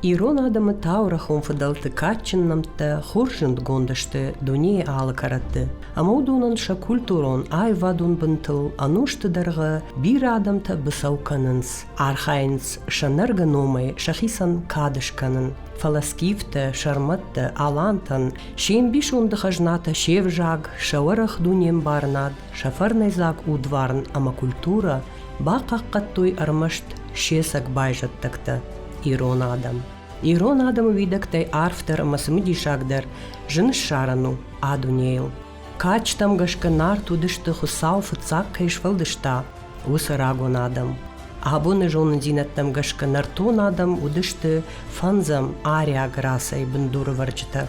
Ирон адамы таурахун фыдалты катчыннамта хуржынд гондышты дуне алы каратты. Ама удунан ша культурон ай вадун бынтыл ануштыдарга бир адамта бысауканынс. Архайнс шанарга номай шахисан кадышканын. Фаласкифта, шарматта, алантан, шен биш ундахажната шевжаг, шаварах дунем барнад, шафарнайзак удварн, ама культура бақаққаттой армашт шесак байжаттакта. Ирон адам. Ирон адам видактай арфтар масымыди шагдар, жын шарану, адунейл. Кач там гашка нарту дышты хусау фыцак кайшвалдышта, усарагон адам. Абоны жон динаттам гашка нартон адам удышты фанзам ария грасай бындуры варчыта.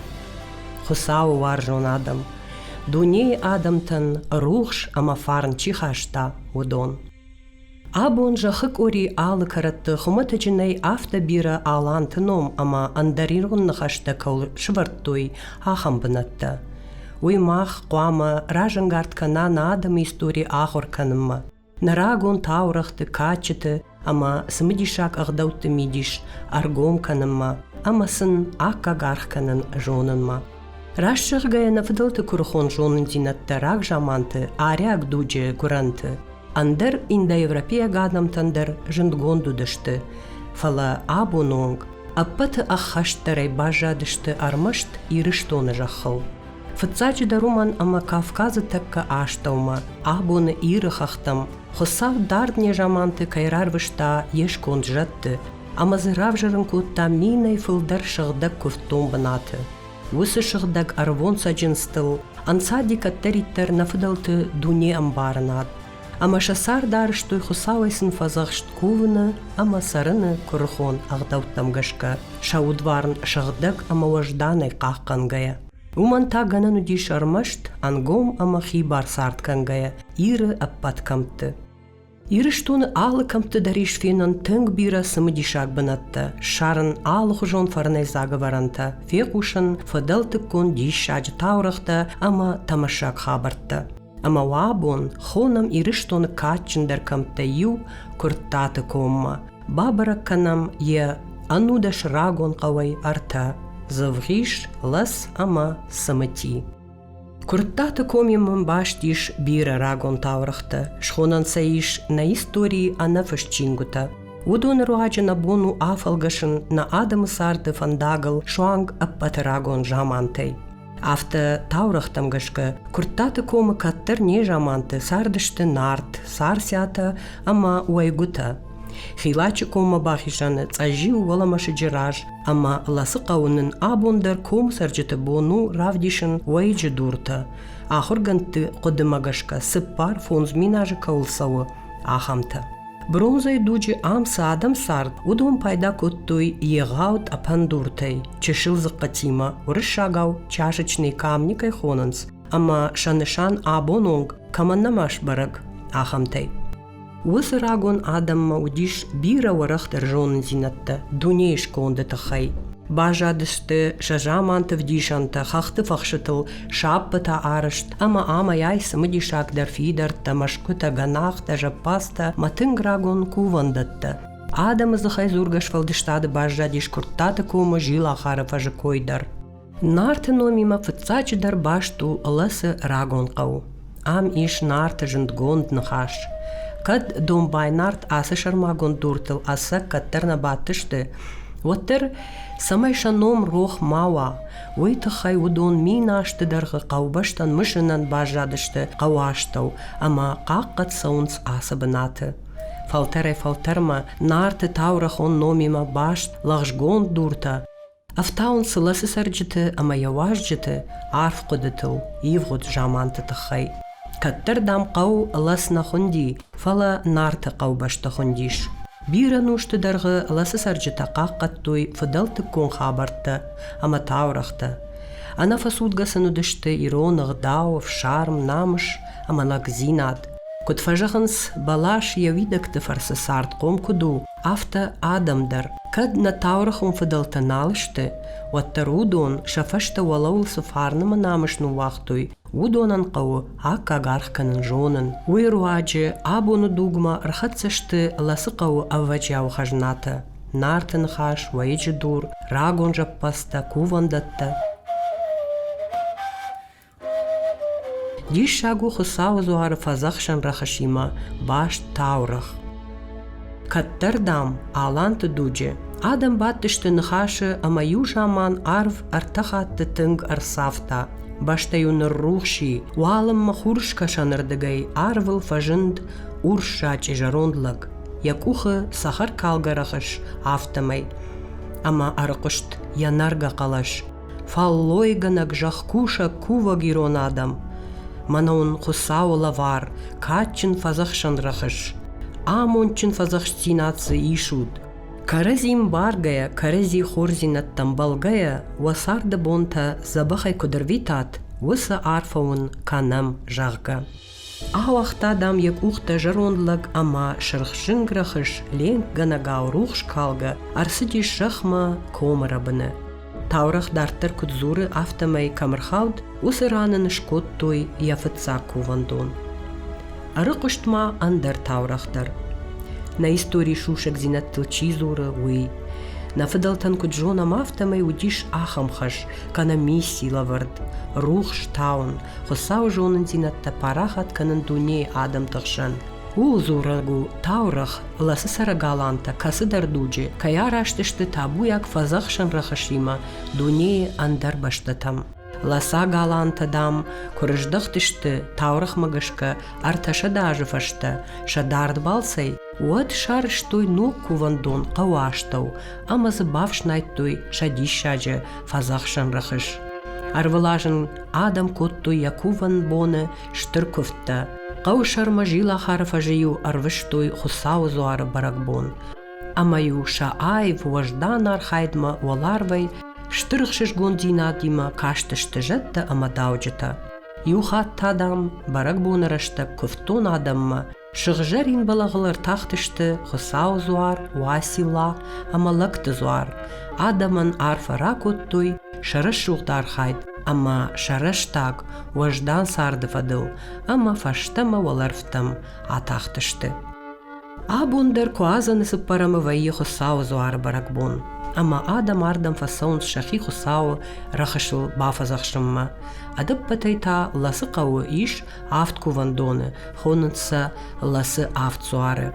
Хусау вар жон адам. Дуней адамтан рухш ама фарн чихашта удон. Абон жахык ори алы каратты хуматычынай авта бира алантыном ама андарирун нахашта каул шварттой ахам бынатта. Уймах қуама ражангарткана на адам истори ахорканымма. Нарагон таурахты качыты ама сымыдишак ағдаутты мидиш аргом канымма, ама сын акка гархканын жонынма. Рашшық гаяна фыдылты курхон жонын динатта рак жаманты аряк дуджи куранты. Андыр индоевропея гадамтандар жындгонду дышты. Фала абононг, аппаты ахаштарай бажа дышты армашт ирыштоны жахыл. Фыцачы даруман ама Кавказы такка аштаума, абоны ирыхахтам, хосав дардне жаманты кайрар вышта ешкон жатты, ама зырав жырын кутта минай фылдар шығдаг күфтон бынаты. Усы шығдаг арвон саджынстыл, ансади каттариттер нафыдалты дуне амбарынат. Ама шасар дарыштой хусавайсын фазахшт кувыны, ама сарыны күрхон ағдауттам гашка, шаудварн шығдаг ама важданай қаққангая. Уманта ганан удиш армашт, ангом ама хибар сарткангая, иры аппаткамты. Иры штуны алы камты дариш фенан тынг бира сымыдишак бынатта, шарын алы хужон фарнайзага варанта, фекушын фадалтык кон диш шаджы таурахта, ама тамашак хабартта. Ама вабон хонам иры штуны качындар камта ю курттаты комма, бабарак канам е анудаш рагон кавай арта. Завғиш лас ама самати. Курттаты комимым баштиш бира рагон таурахта, шхонан саиш на истории анафышчингута. Удон руаджа на бону афалгашын на адамы сарды фандагал шуанг аппаты рагон жамантай. Афта таурахтам гашка курттаты комы каттыр не жаманты сардышты нарт, сарсята ама уайгута. Хилачы кома бахишаны цажи угаламашы жираж, ама ласы қауынын абондар ком саржыты бону равдишын уайджы дурта. Ахырганты қодымагашка сыппар фонзминажы каулсауы ахамта. Бронзай дуджи амса адам сард, удон пайда көттой еғаут апан дуртай. Чешыл зыққатима, урышагау чашечный камни кайхонанс, ама шанышан абононг каманнамаш бараг ахамтай. Усы рагон адамма удиш бира варахтар жонын зинатта, дунейш конды тахай. Бажадышты шажаманты вдишанта, хахты фахшытыл, шаппыта арышт, ама яйсы мыдишак дарфидар, тамашкыта ганахта, жаппаста, матынг рагон кувандатта. Адамы зыхай зургаш фалдыштады бажадиш курттаты комы жил ахары фажы койдар. Нарты номима фыцачыдар башту лысы рагон қау. Ам иш нарты жындгонд нахаш. Кад домбай нарт асы шармагон дуртыл аса каттарна батышты. Ваттыр самай шаном рох мауа. Уйтахай удон минашты дарғы қаубаштан мышынан бажадышты қауаштау, ама қаққат саунц асы бынаты. Фалтарма нарты таурахон номима башт лағжгон дурта. Афтаун сыласы сарджыты, ама яважджыты арф қудытыл, ивғуд жаманты тахай. Каттыр дам қау ласна хунди, фала нарты қаубашты хундиш. Бира нушты дарғы ласы сарджыта қаққаттой фыдалты кон хабарты, ама таурахты. Ана фасудгасын удышты иронық дау, шарм, намыш, ама нагзинат. Кот фажахынс балаш явидакты фарсы сарт ком куду, афта адамдар. Кад на таурахын фыдалты налышты, ваттар удон шафашта валаулсы фарнымы намышну вақтуй, удонан қау акка гархканын жонын. Уйруаджы абону дугма рхатсышты ласы қау аввачау хажнаты. нартын хаш, вайджи дур, рагон жаппаста, кувандатта. Диш шагу хысау зуары фазахшан рахашима, баш таурах. Каттардам, аланты дуджи. Адам баттышты нхашы ама южаман арв артахатты тынг арсафта. Баштаю ныррухши, уалым махуршка шанырдыгай арвыл фажынд уршачи жарондлаг. Якухы сахар калгарахыш автамай. Ама арықышт янарга қалаш. Фаллойганак жахкуша кува гирон адам. Манаун хусау лавар, качын фазахшан рахыш. Амончын фазахштинасы ишуд. Каразим баргая, карази хорзинат тамбалгая, васарды бонта забахай кудырвитат, высы арфаун канам жағга. Ауақтадам як ухта жарондлаг ама шырхшынграхыш ленг ганагау рухш калга, арсыди шахма комарабыны. Таурах дартыр кудзуры автомай камырхауд, усы ранын шкот той яфытса кувандон. Арықыштма андар таурахдар. На истории шушек зинат тылчи зуры уй. На фыдалтан куджонам автомай удиш ахамхаш, кана миссии лавард. Рух штаун, хосау жонын зинатта парахат канын дуне адам тахшан. Ул зурагу таурах ласы сарагаланта касы дардуджи, кая раштышты табуяк фазахшан рахашима, дуне андар баштатам. Ласа галанта дам, курыждахтышты таурах магашка, арташа даже фашта, шадард балсай, уат шарыштой ног кувандон каваштау, ама забавшнайтой шадишаджа фазахшан рахыш. Арвылажын адам коттой якуван боны штырковта, Қаушарма жила харфажию арвыштой хусау зуары баракбон. Амаю шаай вождан архайдма валарвай штырхшиш гондинадима каштышты жетта амадауджета. Юхат тадам баракбон рашта куфтон адамма шығжарин балағылар тақтышты хусау зуар уасила амалакты зуар. Адаман арфара коттой шарыш шуғдар хайд. Ама шараштаг вождан сарды фадыл, ама фаштама валарфтам атақтышты. Абундар куазаны сыппарамы вайы хусау зуары баракбон. Ама адам ардам фасаун шахи хусау рахашыл бафазахшымма. Адып патайта ласы қауы иш авт кувандоны, хонынса ласы авт зуары.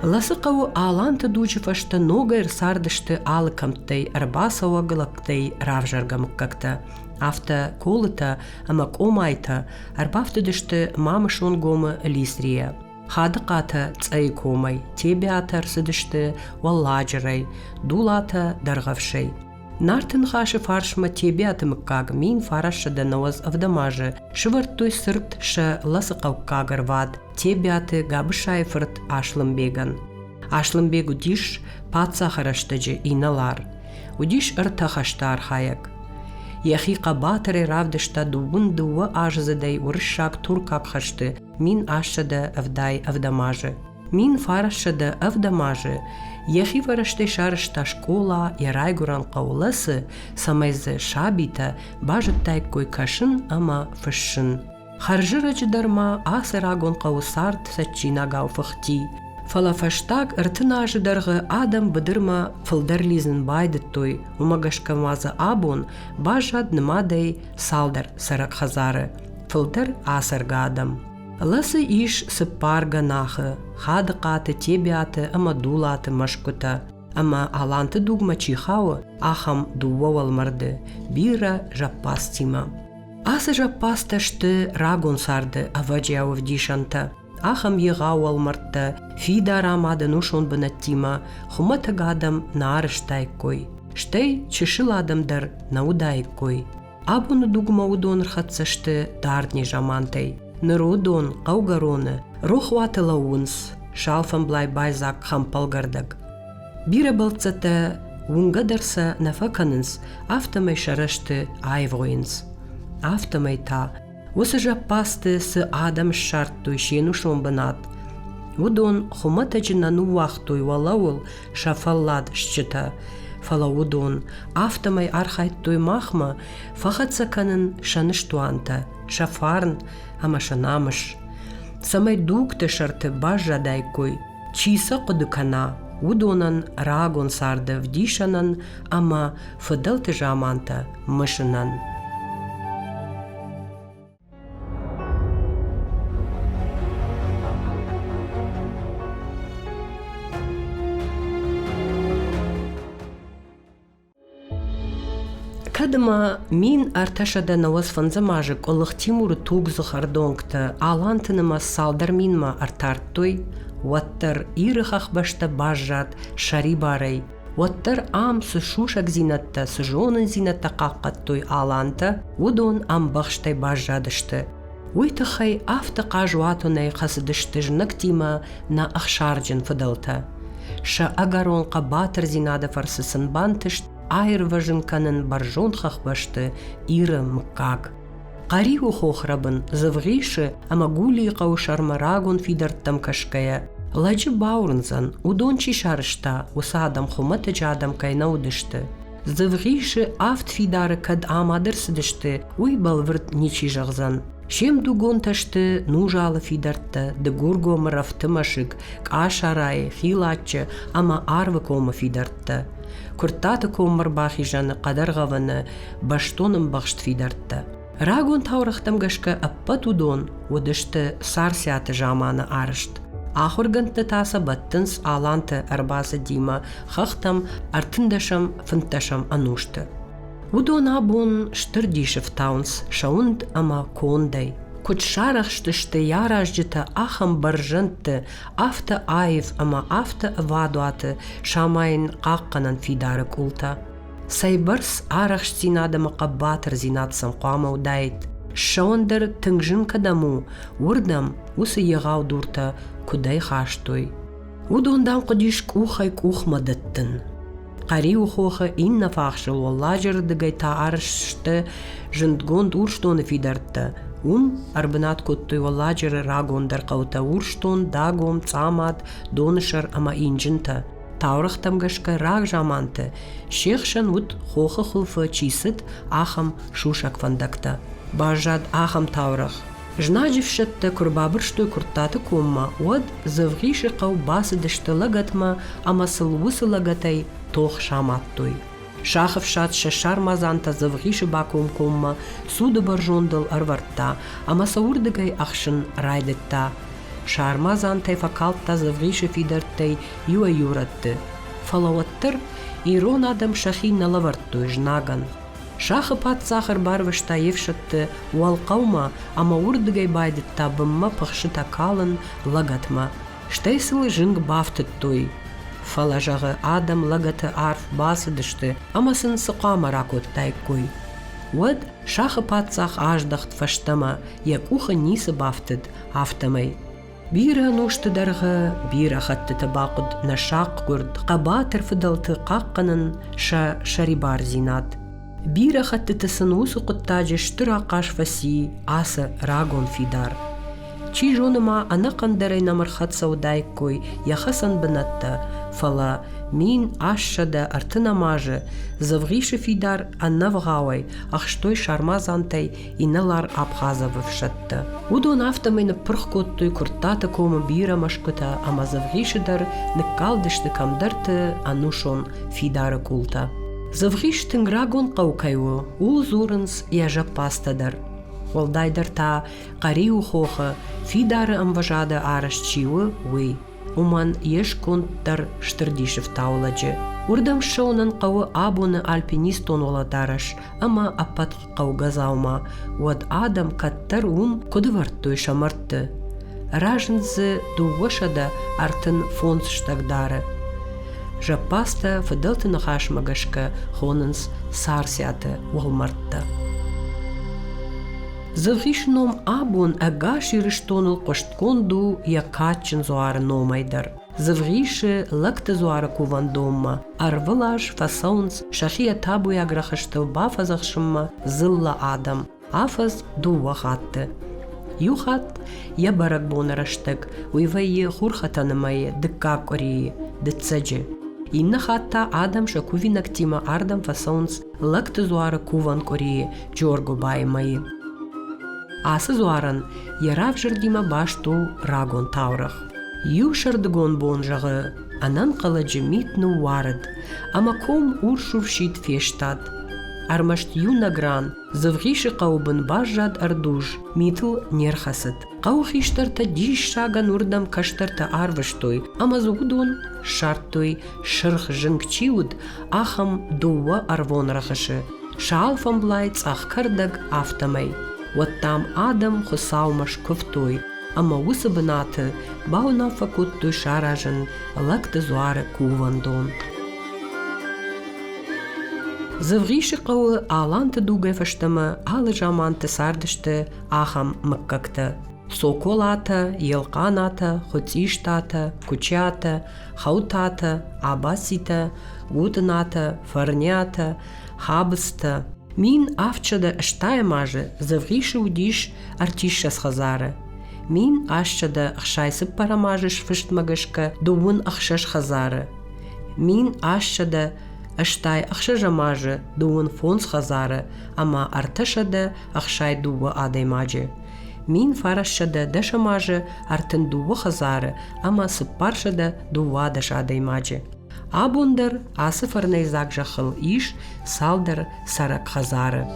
Ласы қауы аланты дучы фашта ногайр сардышты алыкамтай арбасауа гылактай равжаргамыккакта. Авта колыта амак омайта арбафты дышты мамышон гомы лисрия. Хады қаты цай комай, тебе атарсы дышты валладжырай, дулата дарғавшай. Нартын хашы фаршма тебе атымыккаг мин фарашы да наваз авдамажы, шывырттой сырт шы ласы қауққагыр вад, тебе аты габы шайфырт ашлымбеган. Ашлымбег удиш патса хараштыжы иналар, удиш ыртахашта архаяк. Яхи қабатыры равдышта дуын дуы ажызыдай урышак туркак хашты, мин ашыда авдай авдамажы. Мин фарашыда авдамажы, яхи варашты шарышта школа ярайгуран қауласы, самайзы шабита бажыттай кой кашын ама фышын. Харжырачы дарма асырагон қаусарт сачина гау фахти. Фалафаштаг ыртынажы дарғы адам быдырма фылдарлизін байдыттой, умагашкамазы абон бажад нымадай салдар сарак хазары. Фылдар асырга адам. Ласы иш сыппарга нахы, хады қаты тебе аты ама дулаты машкута, ама аланты дугма чихауы ахам дувавал марды, бира жаппастима. Асы жаппасташты рагон сарды аваджаув дишанта, ахам егауал мардты, фида арамады нушон бынаттима, хумата гадам нарыштай кой, штай чышыл адамдар наудай кой. Абуны дугма удон рхатсашты дардни жамантай. Нырудон, қаугароны, рухваты лауынс, шалфам блай байзак хампалгардак. Бира балцата уңгадарса нафаканынс, автомай шарашты айвойынс. Автомай та, осы жаппасты сы адам шарттой шену шомбанат. Удон хумата джинану вахтой валауыл шафаллад шчыта. Фалаудон, автомай архайттой махма, фахатсаканын шаныш туанта, шафарн, ама шанамыш. Самай дугте шарты бажа дайкой, чиса кодыкана, удонан рагон сарды вдишанан, ама фыдылты жаманта мышынан. Кадыма мин арташада наваз фанзамажык олых Тимуры тугзых ардонгты алантыныма салдар минма артарттой, уаттар ирыхах башта бажжат шари барай, уаттар ам сышушак зинатта сыжонын зинатта қаққаттой аланта, удон ам бахштай бажжадышты. Уйтахай афта қажуатунай қасыдышты жнак тима на ахшарджин фыдылта. Ша агарон қабатыр зинада фарсысын бантышт, айр важынканын баржонхах башты иры мкак. Қари ухохрабын завғишы ама гули қаушарма рагон фидарттам кашкая. Ладжы баурынзан удончи шарышта усадам хуматы жадам кайна удышты. Завғишы афт фидары кад амадырсыдышты уй балвырт ничи жағзан. Шем дугон ташты нужалы фидартты, ды гурго марафты машык, кашарай, хилатчы, ама арвы кома фидартты. Куртаты комар бахижаны қадарғаваны баштоным бақшт фидартты. Рагон таурақтам гашка аппа тудон, удышты сарсяты жаманы арышт. Ахурганты таса баттынс аланты арбасы дима, хақтам артындашам фынташам анушты. Удон абон штырдишев таунс, шаунд ама кондай. Кучшарах штышты яражжыты ахам баржынты, афта айв ама афта вадуаты шамайын қаққанан фидары култа. Сайбарс арах штинадама қаббатыр зинатсам қуама удайт. Шаундыр тыңжын кадаму, урдам усы еғау дурта кудай хаштой. Удондан қудишк ухай кухмадыттын. Қари ухоха инна фахшыл оллажырдыгай таарышты жындгонд урштоны фидартты. Арбынат коттой оллажыры рагондар қаута урштон дагом цамат донышар ама инжинта. Таурықтам гашка раг жаманты. Шехшан уд хоха хулфа чисыт ахам шушак фандакта. Бажад ахам таурах. Жнаджившатты курбабырштой куртаты комма, уад завғиши қау басыдышты лагатма, ама сылвусы лагатай тох шаматтой. Шахов шат шашар мазанта завғиши баком комма, суды баржондал арвартта, ама саурдыгай ахшын райдытта. Шар мазантай факалтта завғиши фидарттай юа юратты. Фалауаттыр ирон адам шахи налаварттой жнаган. Шахы пат сахар барвышта евшатты уалқаума, ама урдыгай байдытта бымма пықшыта калын лагатма. Штайсылы жынг бафтыттой. Фала жағы адам лагаты арф басыдышты, амасын сықама ракоттай кой. Уад шахы пат сах аждахт фаштама, як уха нисы бафтыд автамай. Бира нуштыдарғы, бира хатты табақыд на шақ күрд, қабатыр фыдалты қаққанын шарибар зинат. Бира хаттытысын усу құттажы штыра қаш фаси асы рагон фидар. Чи жоныма ана қандарай намырхат саудай кой яхасан бынатта, фала мин ашшада артынамажы, завғиші фидар анна вғауай, ақштой шармазантай иналар абхазавы вшатты. Удон автамайны пұрх коттой күрттаты комы бира машкыта, ама завғишідар ныккалдышты камдарты анушон фидары култа. Завғиштың рагон қаукайу, ул зурынс яжа пастадар. Олдайдар та қари ухоха, фидары амважады арашчиуы уй. Уман еш конттар штырдишев тауладжы. Урдам шоунан қауы абуны альпинистон оладараш, ама апат қаугазаума. Уад адам каттар кодыварттой шамартты. Ражынзы дувашада артын фонс штагдары. Жапаста фыдылты нахашмагашка хонынс сарсяты уалмартты. Завғишном абун агаши рыштоныл қоштконду якачын зуары номайдар. Завғиши лакты зуары кувандомма, арвылаш фасаунс шахия табу яграхаштыл бафазахшымма зылла адам, афаз дуа хатты. Юхат я барак бонарыштык, уйвайы хурхатанымайы дыкка кории, дыцаджы. Инна хатта адам шакувинак тима ардам фасаунс лакты зуары куван кории джорго баймайы. Асы зуаран, ерав жырдима башту рагон таурах. Ю шардыгон бон жағы, анан қылыжы митну варыд, ама ком уршув шит фештад. Армашт юна гран, завғиши қаубын бажжад ардуж, митл нерхасыд. Қау хиштарта диш шаган урдам каштарта арвыштой, ама зугдон шарттой шырх жыңкчиуд, ахам дуа арвон рахышы. Шаалфам блайц ах кырдаг автамай. Вот там адам хусаумаш ковтой, ама усы бынаты, бауна факут той шаражын, лакты зуары кувандон. Завғиши қауы аланты дугай фаштымы, алы жаманты сардышты, ахам мыккакты. Сокол аты, елқан аты, хуцишт аты, кучи аты, хаут аты, абаситы, гутын аты, фарни аты, хабысты. Мин авчада ыштая мажы, завғиши удиш артишшас хазары. Мин ашчада ахшайсып парамажыш фыштмагышка дуын ахшаш хазары. Мин ашчада аштай ахша жамажы дуын фонс хазары, ама артышада ахшай дуы адаймажы. Мин фарашчада дашамажы артын дуы хазары, ама сыппаршада дуадаш адаймажы. Абундар асы фарнайзак жахыл иш салдар сарак хазары.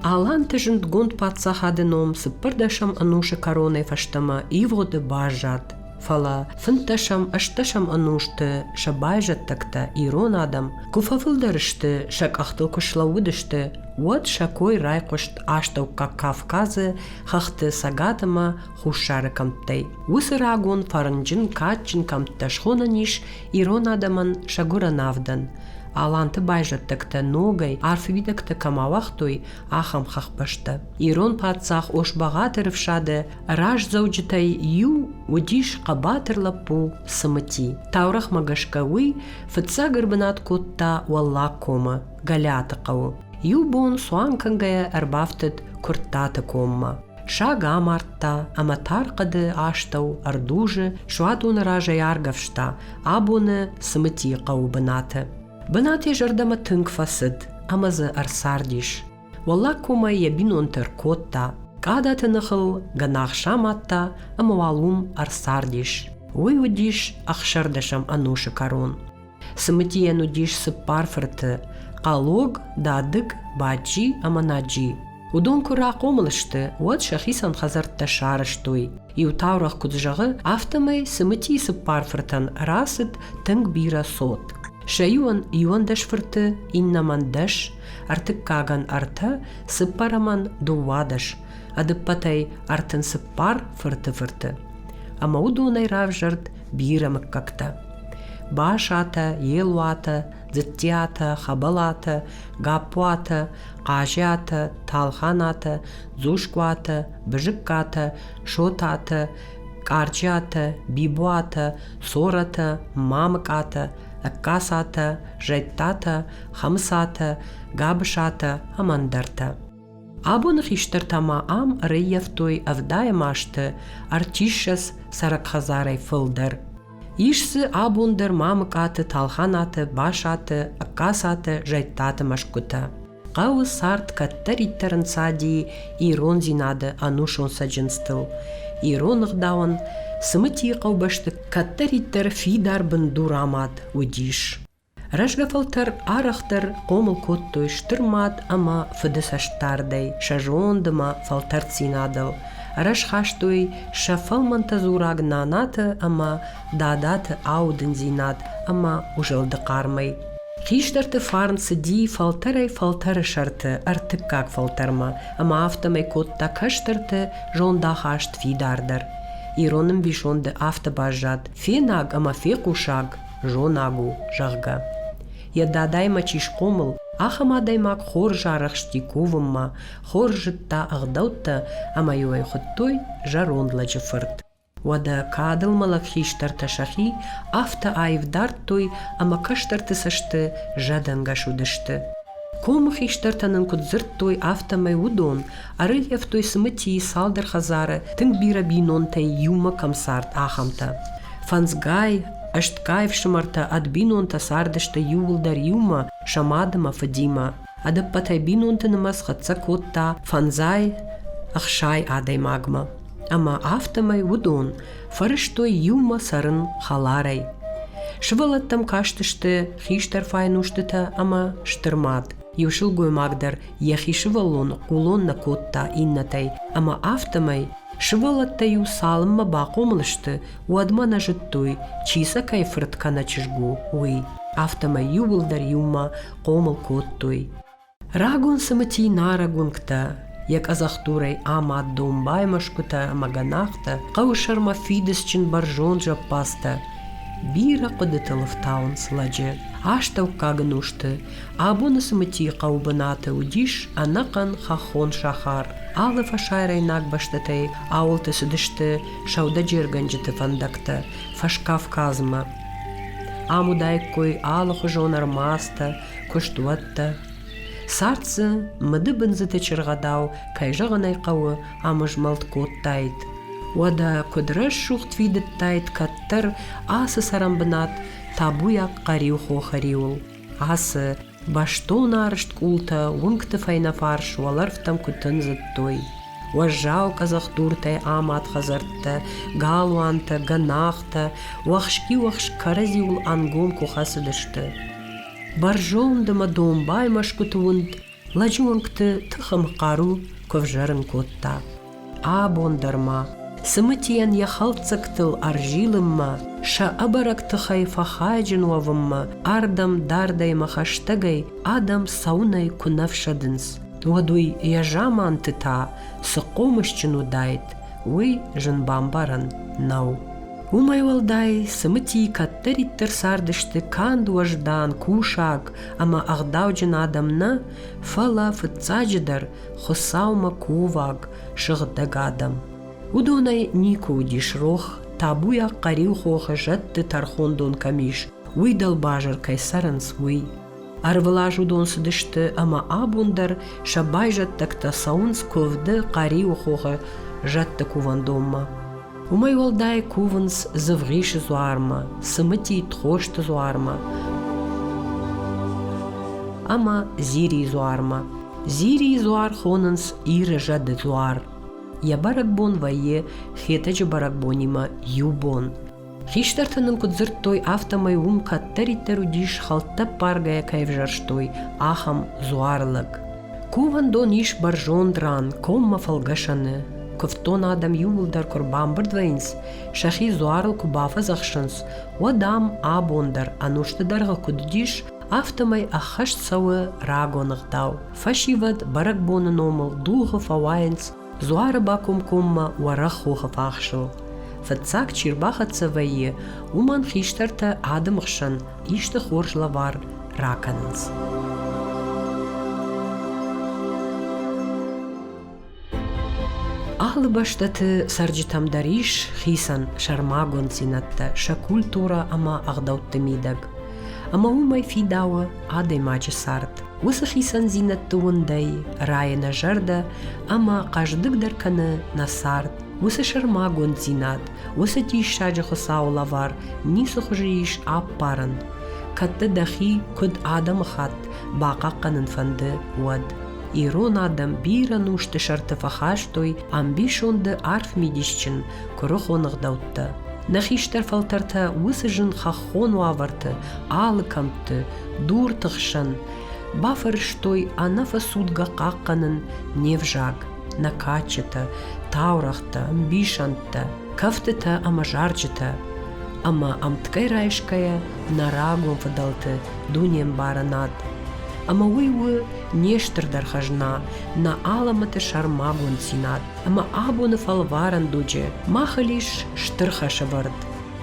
Аланты жынд гунд патса хадыном сыппырдашам анушы короной фаштама и воды бажат. Фала фынташам ашташам анушты шабайжат такта ирон адам куфавылдарышты шак ахтыл кушлауыдышты вот шакой райкошт аштау как Кавказы хахты сагатыма хушары камтай. Усы рагон фарынжын катчын камташхона ниш ирон адаман шагуранавдан. Аланты байжат такта ногай арфвидакта камавахтой ахам хахпашты. Ирон патсах ошбагатырыв шады раж зауджитай ю удиш қабатырлапу сымыти. Таурах магашкауи фытса гырбынат котта уалла кома галята қау. Ю бон суанкангая арбафтыд курттаты комма. Шага мартта, аматар қады аштау ардужы шуатуны ража яргавшта, абуны сымыти қау бынаты. Бынаты жардама тынк фасыд, амазы арсардиш. Валла кома ябин онтыр котта, када тынықыл ганах шаматта, амавалум арсардиш. Уй удиш ахшардашам анушы карон. Сымытиян удиш сыппар фырты, қалог дадык баджи аманаджи. Удон кура қомылышты, вот шахисан хазартта шарыштой. И утаурах куджағы автомай сымыти сыппар фыртан расыд тынк бира сот. Шаюан юандаш фырты иннамандаш, артык каган арта сыппараман дуадаш, адыппатай артын сыппар фырты. Ама удунай равжард бирамык какта. Баш ата, елу ата, зытти ата, хабал ата, гапу ата, қажи ата, талхан ата, зушку ата, быжык ата, шот ата, карчи ата, бибу ата, сор ата, мамык ата, аккас ата, жайттата, хамыс ата, габыш ата, амандарта. Абуны хиштартама ам рейявтой авдая машты, артишшас саракхазарай фылдар. Ишсы абундар мамык аты, талхан аты, баш аты, аккас аты, жайттаты машкута. Қауы сарт каттар иттарын сади ирон зинады анушон саджынстыл. Ирон ығдауын сымыти қаубашты каттар иттар фидар дурамад удиш. Рашгафалтар арахтар қомыл коттой штырмад, ама фыдысаштардай шажондыма фалтар цинадыл. Рашхаштой шафалмантазураг нанаты, ама дадаты аудын зинад, ама ужылды қармай. Хиштарты фарнсы ди фалтары шарты, артык как фалтарма, ама автомай котта каштарты жонда хашт фидардар. Ироным бишонды авто бажат, фенаг, ама фекушаг, жонагу жағга. Яддадай мачиш қомыл, ахамадаймак хор жарық штикувымма, хор жытта ағдаутта, ама юай хуттой жаронла жыфырт. Вада кадылмалак хиштарта шахи, авто айвдарт той, ама каштарты сашты жаданга шудышты. Ком хиштартанын кудзырт-той автомай удон, арыльев той сымыти салдар хазары, тың бира бинон тай юма камсарт ахамта. Фансгай, ашткаев шымарта ад бинон тасардышта ювылдар юма, шамадыма фадима. Адаппатай бинон тынымас хатса котта, фанзай, ахшай адай магма. Ама автомай удон, фарыштой юма сарын халарай. Шывалаттам каштышты, хиштар файнуштыта, ама штырмат. Юшылгой магдар, яхи шывалон, кулон на котта иннатай, ама автомай, шывалаттаю салымма бақомлышты, уадмана жыттой, чиса кайфыртка начышгу, уй. Автомай ювылдар юма, комыл коттой. Рагон сымыти нарагункта, як азахтурай ама домбаймашкута маганахта, қаушарма фидесчин баржон жаппаста. Бира қыдытылыв таун сладже, аштау кагынушты, абуны сымыти қаубынаты удиш, анақан хахон шахар. Алы фашайрай нагбаштатай, ауылты сүдішті, шауда жергенжіті фандакта, фашкав казма. Амудай кой алы хожонар маста, коштуатта. Сарцы мыды бынзыты чырғадау, кайжағынай қауы амыжмалт коттайд. Уада көдрыш шухт видыттайд каттыр асы сарамбынат, табуяк қариу хохариул. Асы баштон арышт култа, уңкты файна фарш, уаларфтам күтін зыттой. Уажжау казахтуртай амат хазартта, галуанта, ганахта, уахшки каразиул ангом кухасыдышты. Баржондыма домбай машкутунд, лажуанкты тыхым қару ковжарын котта. Абондарма, сымытиян яхалцактыл аржилымма, ша абарак тыхай фахайджин вавымма, ардам дардай махаштагай, адам саунай кунавшадынс. Уадуй яжаман тыта, сықомышчын удайт, уй жынбамбаран нау. Умай валдай сымыти каттариттер сардышты канду аждан кушак, ама ағдауджын адамна фала фыцаджыдар хосаума куваг шығдаг адам. Удонай нику удишрох, табуя қариу хоха жатты тархондон камиш, уйдал бажыр кайсаранс уй. Арвылаж удон сыдышты, ама абундар шабай жаттакта саунс ковды қариу хоха жатты кувандомма. Умай валдай кувынс зывғиші зуарма, сымыти тхошты зуарма. Ама зири зуарма. Зири зуар хонынс иры жады зуар. Я баракбон вае хетаджы баракбонима юбон. Хиштартанын кудзырттой автомай ум каттариттер удиш халтта паргая кайвжарштой ахам зуарлык. Кувандон иш баржон дран, комма фалгашаны. Ковтон адам ювылдар корбан бардвайнс, шахи зуарл кубафа захшынс, уадам абондар ануштыдарға куддиш, автомай ахашт сауы рагонығдау. Фашивад баракбонын омыл дуғы фавайнс, зуары бакум комма уарах хоға фахшыл. Фатсак чирбахатса вайе, уман хиштарта адымықшан, ишті хоржлавар раканынс. Алы баштаты сарджитамдариш хисан шармагон синатта, ша культура ама ағдаутты мидаг. Ама умай фидауы адай мачы сарт. Усы хисан зинатты ондай, райына жарда, ама қаждыгдар каны насарт. Усы шармагон зинат, усы тиш шаджы хосаулавар, нису хожииш аппарын. Катты дахи күд адам хат, бақа қанын фанды уад. Ирон адам бира нушты шарты фахаштой, амбишонды арф мидишчин, күрі қонығдаутты. Нахиштар фалтарта усы жын хахон уаварты, алы камты, дур тықшын. Бафарыштой анафа судға қаққанын невжаг, накачыты, таурахта, амбишанты, кафтыта ама жарчыты. Ама амткай райшкая нарагон фадалты, дунем баранат. Ама уйвы нештырдар хажна, на аламаты шармагун синат. Ама абуны фалваран дудже, махалиш штырха шабард.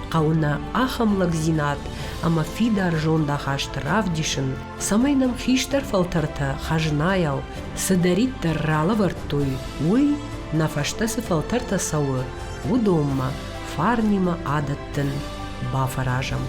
Қауна ахамлак зинат, ама фидар жонда хаштыравдишын. Самайнам хиштар фалтарта хажнаял, садариттар ралавартуй. Уй, нафаштасы фалтарта сауы, удомма, фарнима адаттын бафаражам.